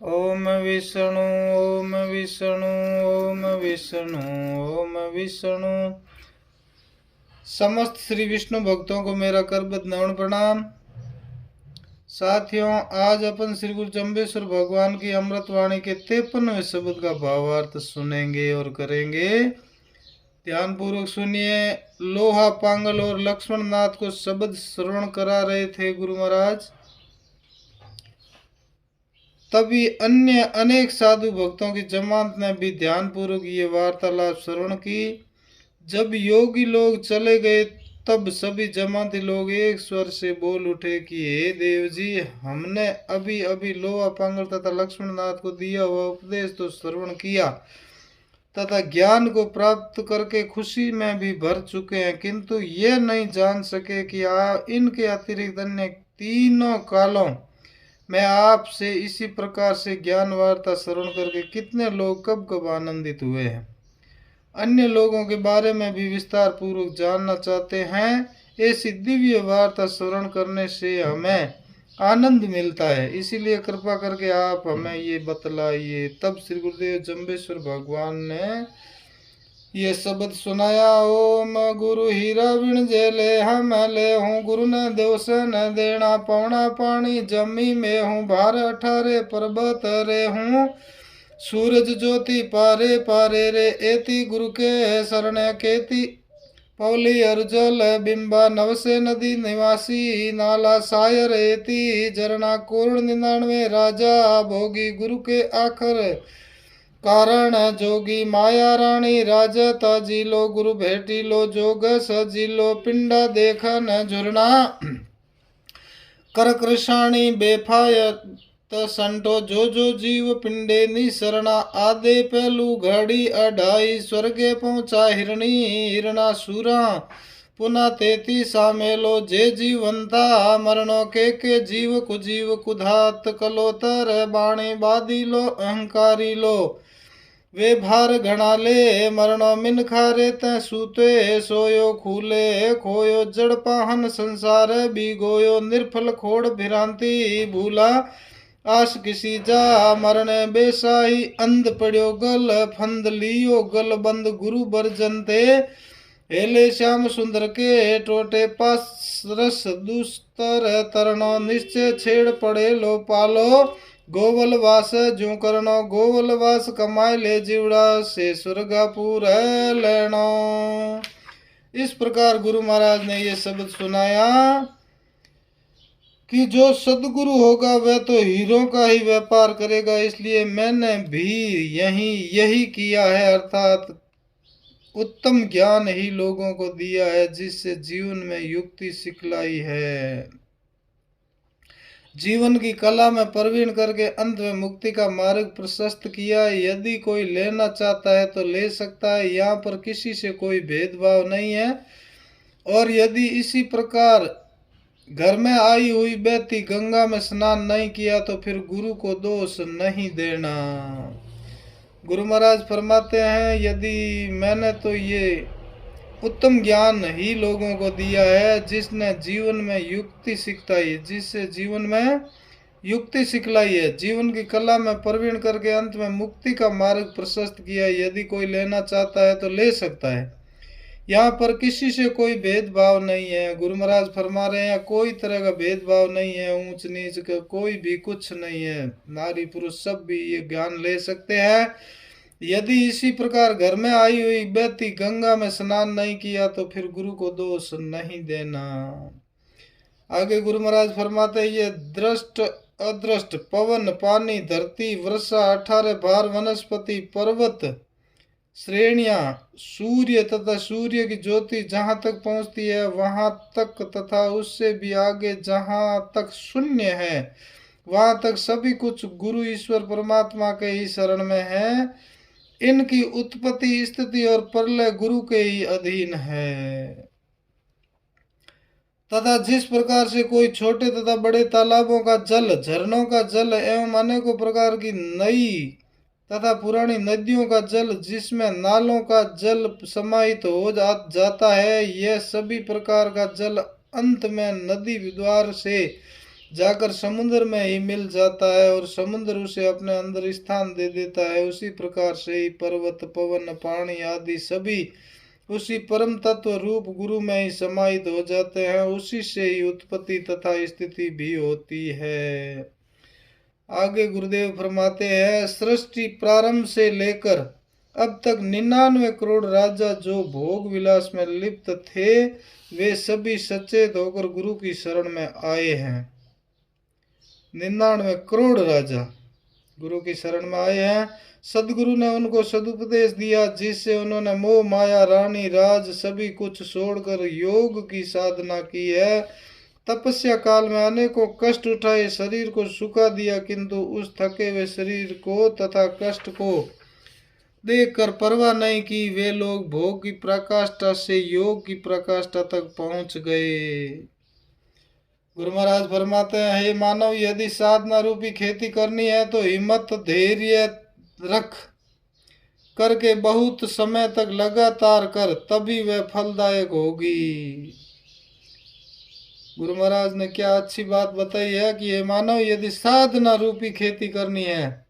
ओम विष्णु ओम विष्णु ओम विष्णु ओम विष्णु। समस्त श्री विष्णु भक्तों को मेरा करबद्ध नमन प्रणाम। साथियों, आज अपन श्री गुरु जम्बेश्वर भगवान की अमृत वाणी के 53वें शब्द का भावार्थ सुनेंगे और करेंगे। ध्यान पूर्वक सुनिए। लोहा पांगल और लक्ष्मण नाथ को शब्द श्रवण करा रहे थे गुरु महाराज। तभी अन्य अनेक साधु भक्तों की जमात ने भी ध्यान पूर्वक ये वार्तालाप श्रवण की। जब योगी लोग चले गए तब सभी जमाती लोग एक स्वर से बोल उठे कि हे देव जी, हमने अभी अभी लोहा पांगल तथा लक्ष्मण नाथ को दिया हुआ उपदेश तो श्रवण किया तथा ज्ञान को प्राप्त करके खुशी में भी भर चुके हैं, किंतु ये नहीं जान सके कि इनके अतिरिक्त अन्य तीनों कालों मैं आपसे इसी प्रकार से ज्ञान वार्ता श्रवण करके कितने लोग कब कब आनंदित हुए हैं। अन्य लोगों के बारे में भी विस्तार पूर्वक जानना चाहते हैं। ऐसी दिव्य वार्ता श्रवण करने से हमें आनंद मिलता है, इसीलिए कृपा करके आप हमें ये बतलाइए। तब श्री गुरुदेव जम्बेश्वर भगवान ने ये शब्द सुनाया। ओम गुरु हीरा बिन जेले हम ले हूँ, गुरु ने दोष न देना पौना पानी जमी में हूँ, भार 18 पर्वत रे हूँ, सूरज ज्योति पारे पारे रे, एति गुरु के शरण केति पौली अर्जल बिंबा नवसे नदी निवासी नाला सायर एति झरना कोर्ण 99 राजा भोगी, गुरु के आखर कारण जोगी माया रानी राजता जिलो, गुरु भेटी लो जोग सजिलो, पिंडा देखन झुरना कर कृषाणी बेफायत संटो, जो जीव पिंडे निसरना, आधे पहलू घड़ी अढ़ाई, स्वर्गे पहुंचा हिरणी हिरणा सूरा, पुनः 33 मेलो, जे जीवंता मरणो के जीव कुजीव कुधात कलोतर बाणी बादी लो अहंकारी लो, वे भार घना ले मरणो मिन खारे तै सूते सोयो, खूले खोयो जड़ पाहन संसार बिगोयो, निर्फल खोड़ भिरांति भूला आस किसी जा, मरण बेसाही अंध पड़ियो गल फंद लियो गल बंद, गुरु बरजनते हेले श्याम सुंदर के टोटे पास रस दुस्तर तरनो, निश्चय छेड़ पड़े लो पालो, गोवल वास जो करनो, गोवल वास कमाए ले जीवड़ा से स्वर्गापुर लेनो। इस प्रकार गुरु महाराज ने ये शब्द सुनाया कि जो सदगुरु होगा वह तो हीरों का ही व्यापार करेगा, इसलिए मैंने भी यही किया है, अर्थात उत्तम ज्ञान ही लोगों को दिया है जिससे जीवन में युक्ति सिखलाई है, जीवन की कला में प्रवीण करके अंत में मुक्ति का मार्ग प्रशस्त किया है। यदि कोई लेना चाहता है तो ले सकता है, यहाँ पर किसी से कोई भेदभाव नहीं है। और यदि इसी प्रकार घर में आई हुई बेटी गंगा में स्नान नहीं किया तो फिर गुरु को दोष नहीं देना। गुरु महाराज फरमाते हैं, यदि मैंने तो ये उत्तम ज्ञान ही लोगों को दिया है जिसने जीवन में युक्ति सिखाई, जिससे जीवन में युक्ति सिखलाई है, जीवन की कला में प्रवीण करके अंत में मुक्ति का मार्ग प्रशस्त किया। यदि कोई लेना चाहता है तो ले सकता है, यहाँ पर किसी से कोई भेदभाव नहीं है। गुरु महाराज फरमा रहे हैं कोई तरह का भेदभाव नहीं है, ऊंच नीच का कोई भी कुछ नहीं है, नारी पुरुष सब भी ये ज्ञान ले सकते हैं। यदि इसी प्रकार घर में आई हुई बेटी गंगा में स्नान नहीं किया तो फिर गुरु को दोष नहीं देना। आगे गुरु महाराज फरमाते ये दृष्ट अदृष्ट पवन पानी धरती वर्षा 18 भार वनस्पति पर्वत श्रेणियां सूर्य तथा सूर्य की ज्योति जहां तक पहुंचती है वहां तक तथा उससे भी आगे जहां तक शून्य है वहां तक सभी कुछ गुरु ईश्वर परमात्मा के ही शरण में है। इनकी उत्पत्ति स्थिति और प्रलय गुरु के ही अधीन है। तथा जिस प्रकार से कोई छोटे तथा बड़े तालाबों का जल, झरनों का जल एवं अनेकों प्रकार की नई तथा पुरानी नदियों का जल, जिसमें नालों का जल समाहित हो जाता है, यह सभी प्रकार का जल अंत में नदी द्वार से जाकर समुद्र में ही मिल जाता है और समुद्र उसे अपने अंदर स्थान दे देता है। उसी प्रकार से ही पर्वत, पवन, पानी आदि सभी उसी परम तत्व रूप गुरु में ही समाहित हो जाते हैं। उसी से ही उत्पत्ति तथा स्थिति भी होती है। आगे गुरुदेव फरमाते हैं, सृष्टि प्रारंभ से लेकर अब तक 99 करोड़ राजा जो भोग विलास में लिप्त थे, वे सभी सचेत होकर गुरु की शरण में आए हैं। 99 करोड़ राजा गुरु की शरण में आए हैं। सदगुरु ने उनको सदुपदेश दिया, जिससे उन्होंने मोह माया रानी राज सभी कुछ छोड़कर योग की साधना की है। तपस्या काल में अनेकों कष्ट उठाए, शरीर को सुखा दिया, किंतु उस थके हुए शरीर को तथा कष्ट को देखकर परवाह नहीं की। वे लोग भोग की प्रकाष्ठा से योग की प्रकाष्ठा तक पहुंच गए। गुरु महाराज फरमाते हैं, हे मानव, यदि साधना रूपी खेती करनी है तो हिम्मत धैर्य रख करके बहुत समय तक लगातार कर, तभी वह फलदायक होगी। गुरु महाराज ने क्या अच्छी बात बताई है कि हे मानव, यदि साधना रूपी खेती करनी है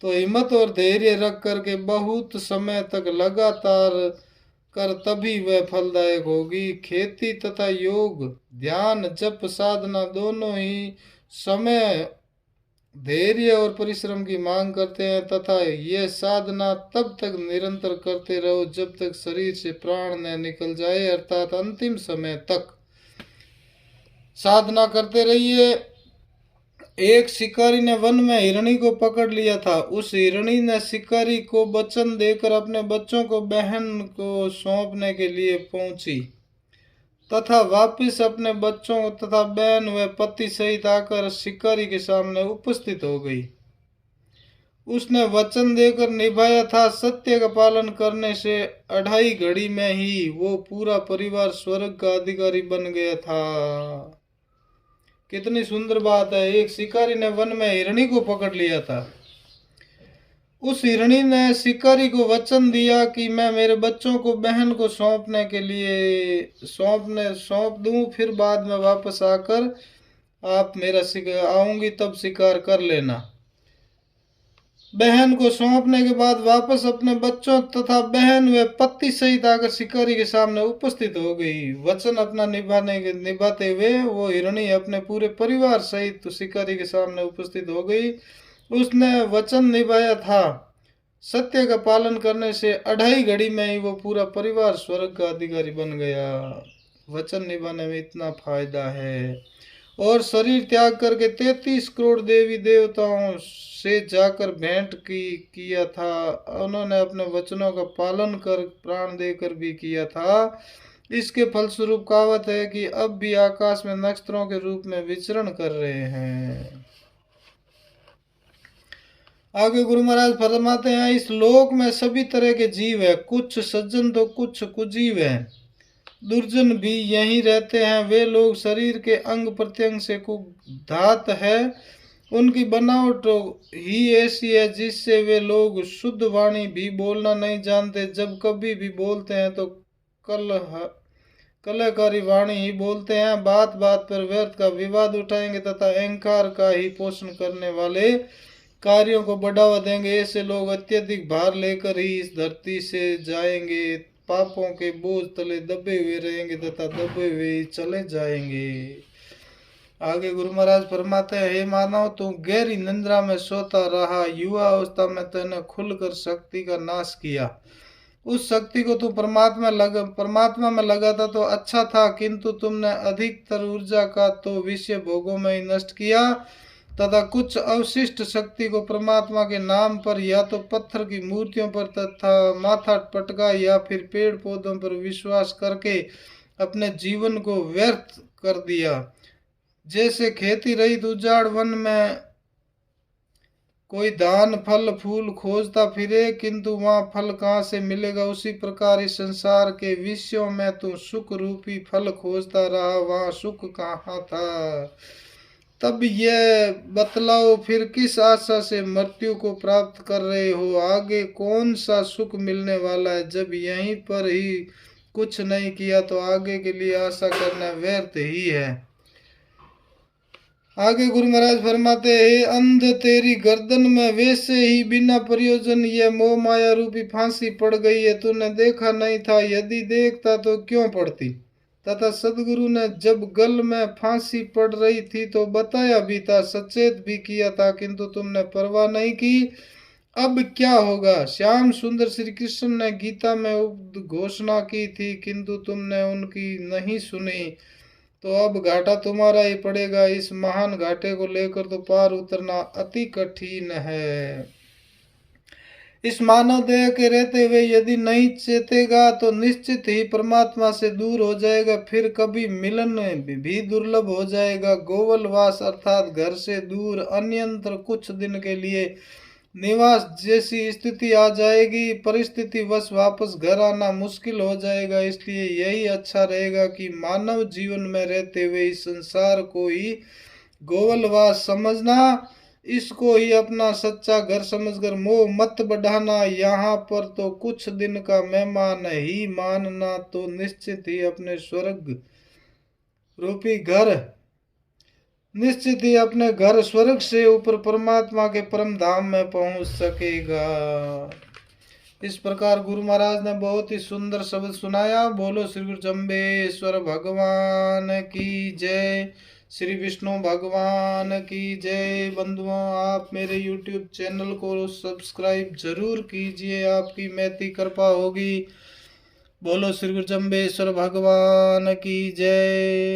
तो हिम्मत और धैर्य रख करके बहुत समय तक लगातार कर, तभी वह फलदायक होगी। खेती तथा योग, ध्यान, जप, साधना दोनों ही समय, धैर्य और परिश्रम की मांग करते हैं तथा यह साधना तब तक निरंतर करते रहो जब तक शरीर से प्राण न निकल जाए, अर्थात अंतिम समय तक साधना करते रहिए। एक शिकारी ने वन में हिरणी को पकड़ लिया था। उस हिरणी ने शिकारी को वचन देकर अपने बच्चों को बहन को सौंपने के लिए पहुंची तथा वापिस अपने बच्चों तथा बहन व पति सहित आकर शिकारी के सामने उपस्थित हो गई। उसने वचन देकर निभाया था। सत्य का पालन करने से 2.5 घड़ी में ही वो पूरा परिवार स्वर्ग का अधिकारी बन गया था। कितनी सुंदर बात है। एक शिकारी ने वन में हिरणी को पकड़ लिया था। उस हिरणी ने शिकारी को वचन दिया कि मैं मेरे बच्चों को बहन को सौंपने के लिए सौंप दूं, फिर बाद में वापस आकर आप मेरा आऊंगी तब शिकार कर लेना। बहन को सौंपने के बाद वापस अपने बच्चों तथा बहन व पति सहित आकर शिकारी के सामने उपस्थित हो गई। वचन अपना निभाते हुए वो हिरणी अपने पूरे परिवार सहित शिकारी के सामने उपस्थित हो गई। उसने वचन निभाया था। सत्य का पालन करने से 2.5 घड़ी में ही वो पूरा परिवार स्वर्ग का अधिकारी बन गया। वचन निभाने में इतना फायदा है। और शरीर त्याग करके 33 करोड़ देवी देवताओं से जाकर भेंट किया था। उन्होंने अपने वचनों का पालन कर प्राण देकर भी किया था। इसके फलस्वरूप कहावत है कि अब भी आकाश में नक्षत्रों के रूप में विचरण कर रहे हैं। आगे गुरु महाराज फरमाते हैं, इस लोक में सभी तरह के जीव है, कुछ सज्जन तो कुछ कुजीव है। दुर्जन भी यहीं रहते हैं। वे लोग शरीर के अंग प्रत्यंग से कुधात है। उनकी बनावट ही ऐसी है जिससे वे लोग शुद्ध वाणी भी बोलना नहीं जानते। जब कभी भी बोलते हैं तो कलहकारी वाणी ही बोलते हैं। बात बात पर व्यर्थ का विवाद उठाएंगे तथा अहंकार का ही पोषण करने वाले कार्यों को बढ़ावा देंगे। ऐसे लोग अत्यधिक भार लेकर ही इस धरती से जाएंगे, पापों के बोझ तले दबे हुए रहेंगे तथा दबे हुए चले जाएंगे। आगे गुरु महाराज फरमाते हैं, हे मानव, तू गहरी निंद्रा में सोता रहा। युवा अवस्था में तूने खुलकर शक्ति का नाश किया। उस शक्ति को तू परमात्मा में लगाता तो अच्छा था, किंतु तुमने अधिकतर ऊर्जा का तो विषय भोगों में ही नष्ट किया तथा कुछ अवशिष्ट शक्ति को परमात्मा के नाम पर या तो पत्थर की मूर्तियों पर तथा माथा पटका या फिर पेड़ पौधों पर विश्वास करके अपने जीवन को व्यर्थ कर दिया। जैसे खेती रहित उजाड़ वन में कोई धान फल फूल खोजता फिरे, किंतु वहां फल कहाँ से मिलेगा, उसी प्रकार इस संसार के विषयों में तू सुख रूपी फल खोजता रहा, वहां सुख कहाँ था। तब यह बतलाओ, फिर किस आशा से मृत्यु को प्राप्त कर रहे हो। आगे कौन सा सुख मिलने वाला है। जब यहीं पर ही कुछ नहीं किया तो आगे के लिए आशा करना व्यर्थ ही है। आगे गुरु महाराज फरमाते, हे अंध, तेरी गर्दन में वैसे ही बिना प्रयोजन ये मोह माया रूपी फांसी पड़ गई है। तूने देखा नहीं था, यदि देखता तो क्यों पड़ती। तथा सदगुरु ने जब गल में फांसी पड़ रही थी तो बताया भी था, सचेत भी किया था, किंतु तुमने परवाह नहीं की। अब क्या होगा। श्याम सुंदर श्री कृष्ण ने गीता में घोषणा की थी, किंतु तुमने उनकी नहीं सुनी, तो अब घाटा तुम्हारा ही पड़ेगा। इस महान घाटे को लेकर तो पार उतरना अति कठिन है। इस मानव देह के रहते हुए यदि नहीं चेतेगा तो निश्चित ही परमात्मा से दूर हो जाएगा, फिर कभी मिलन भी दुर्लभ हो जाएगा। गोवलवास अर्थात घर से दूर अन्यंत्र कुछ दिन के लिए निवास जैसी स्थिति आ जाएगी। परिस्थिति वश वापस घर आना मुश्किल हो जाएगा। इसलिए यही अच्छा रहेगा कि मानव जीवन में रहते हुए इस संसार को ही गोवलवास समझना, इसको ही अपना सच्चा घर समझकर मोह मत बढ़ाना। यहाँ पर तो कुछ दिन का मेहमान ही मानना, तो निश्चित ही अपने स्वर्ग रूपी घर निश्चित ही अपने घर स्वर्ग से ऊपर परमात्मा के परम धाम में पहुंच सकेगा। इस प्रकार गुरु महाराज ने बहुत ही सुंदर शब्द सुनाया। बोलो श्री गुरु जम्बेश्वर भगवान की जय, श्री विष्णु भगवान की जय। बंधुओं, आप मेरे YouTube चैनल को सब्सक्राइब जरूर कीजिए, आपकी महती कृपा होगी। बोलो श्री गुरु जम्बेश्वर भगवान की जय।